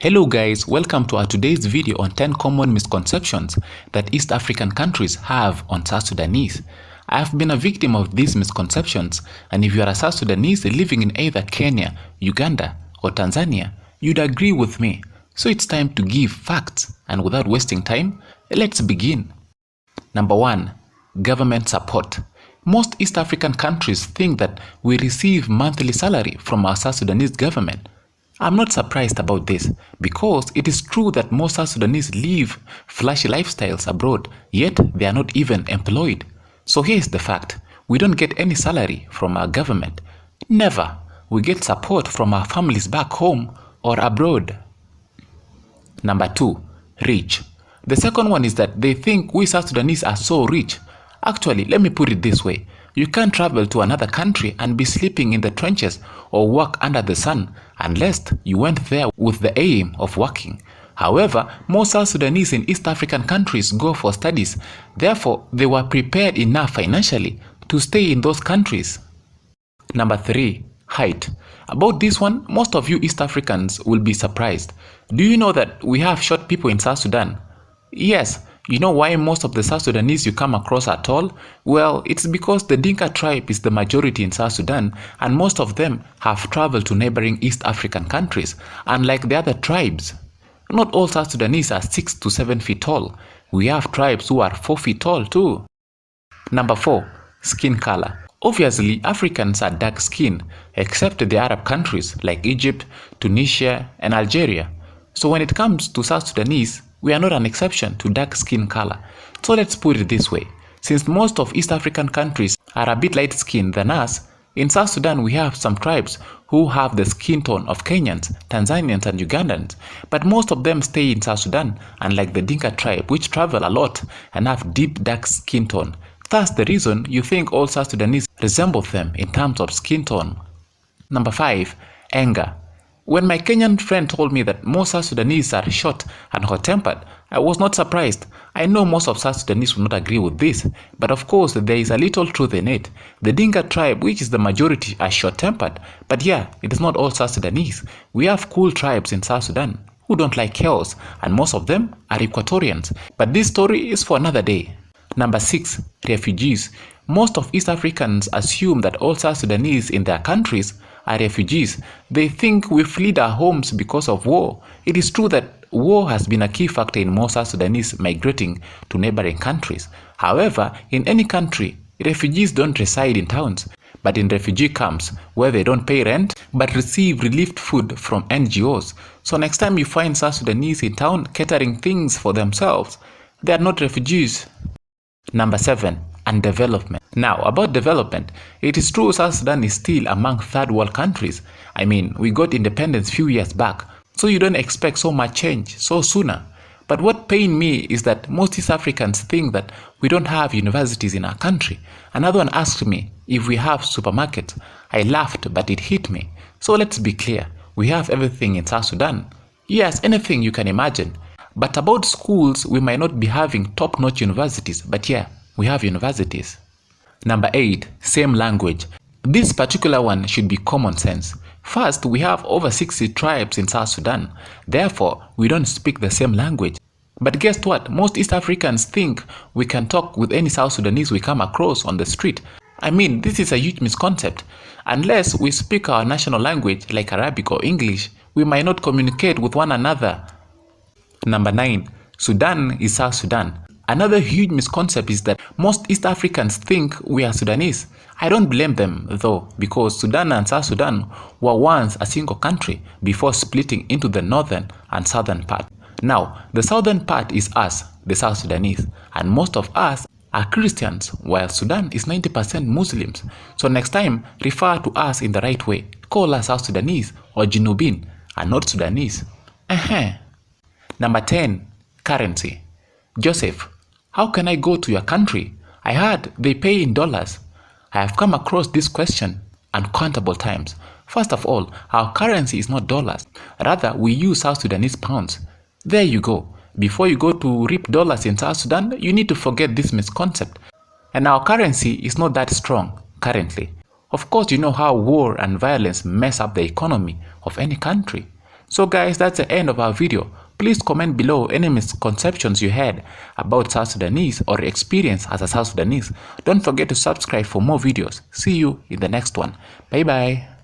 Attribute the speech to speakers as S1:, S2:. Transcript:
S1: Hello guys, welcome to our today's video on 10 common misconceptions that East African countries have on South Sudanese. I have been a victim of these misconceptions, and if you are a South Sudanese living in either Kenya, Uganda or Tanzania, you'd agree with me. So it's time to give facts, and without wasting time, let's begin. Number 1. Government support. Most East African countries think that we receive monthly salary from our South Sudanese government. I'm not surprised about this because it is true that most South Sudanese live flashy lifestyles abroad, yet they are not even employed. So here's the fact: we don't get any salary from our government. Never. We get support from our families back home or abroad. Number 2. Rich. The second one is that they think we South Sudanese are so rich. Actually, let me put it this way. You can't travel to another country and be sleeping in the trenches or work under the sun unless you went there with the aim of working. However, most South Sudanese in East African countries go for studies. Therefore, they were prepared enough financially to stay in those countries. Number 3. Height. About this one, most of you East Africans will be surprised. Do you know that we have short people in South Sudan? Yes. You know why most of the South Sudanese you come across are tall? Well, it's because the Dinka tribe is the majority in South Sudan, and most of them have traveled to neighboring East African countries, unlike the other tribes. Not all South Sudanese are 6 to 7 feet tall. We have tribes who are 4 feet tall too. Number 4. Skin color. Obviously, Africans are dark skinned, except the Arab countries like Egypt, Tunisia, and Algeria. So when it comes to South Sudanese, we are not an exception to dark skin color. So let's put it this way. Since most of East African countries are a bit light skinned than us, in South Sudan we have some tribes who have the skin tone of Kenyans, Tanzanians and Ugandans, but most of them stay in South Sudan, unlike the Dinka tribe, which travel a lot and have deep dark skin tone. That's the reason you think all South Sudanese resemble them in terms of skin tone. Number 5. Anger. When my Kenyan friend told me that most South Sudanese are short and hot-tempered, I was not surprised. I know most of South Sudanese will not agree with this, but of course there is a little truth in it. The Dinka tribe, which is the majority, are short-tempered, but yeah, it is not all South Sudanese. We have cool tribes in South Sudan who don't like chaos, and most of them are Equatorians. But this story is for another day. Number 6. Refugees. Most of East Africans assume that all South Sudanese in their countries are refugees. They think we fled our homes because of war. It is true that war has been a key factor in most South Sudanese migrating to neighboring countries. However, in any country, refugees don't reside in towns, but in refugee camps where they don't pay rent but receive relief food from NGOs. So next time you find South Sudanese in town catering things for themselves, they are not refugees. Number 7. And development. Now, about development, it is true South Sudan is still among third world countries. I mean, we got independence few years back, so you don't expect so much change so sooner. But what pains me is that most East Africans think that we don't have universities in our country. Another one asked me if we have supermarkets. I laughed, but it hit me. So let's be clear, we have everything in South Sudan. Yes, anything you can imagine. But about schools, we might not be having top-notch universities, but yeah, we have universities. Number 8. Same language. This particular one should be common sense. First, we have over 60 tribes in South Sudan. Therefore, we don't speak the same language. But guess what? Most East Africans think we can talk with any South Sudanese we come across on the street. I mean, this is a huge misconception. Unless we speak our national language like Arabic or English, we might not communicate with one another. Number 9. Sudan is South Sudan. Another huge misconception is that most East Africans think we are Sudanese. I don't blame them though, because Sudan and South Sudan were once a single country before splitting into the northern and southern part. Now, the southern part is us, the South Sudanese, and most of us are Christians, while Sudan is 90% Muslims. So next time, refer to us in the right way. Call us South Sudanese or Jinubin and not Sudanese. Number 10. Currency. Joseph, how can I go to your country? I heard they pay in dollars. I have come across this question uncountable times. First of all, our currency is not dollars. Rather, we use South Sudanese pounds. There you go. Before you go to reap dollars in South Sudan, you need to forget this misconception. And our currency is not that strong currently. Of course, you know how war and violence mess up the economy of any country. So guys, that's the end of our video. Please comment below any misconceptions you had about South Sudanese or experience as a South Sudanese. Don't forget to subscribe for more videos. See you in the next one. Bye bye.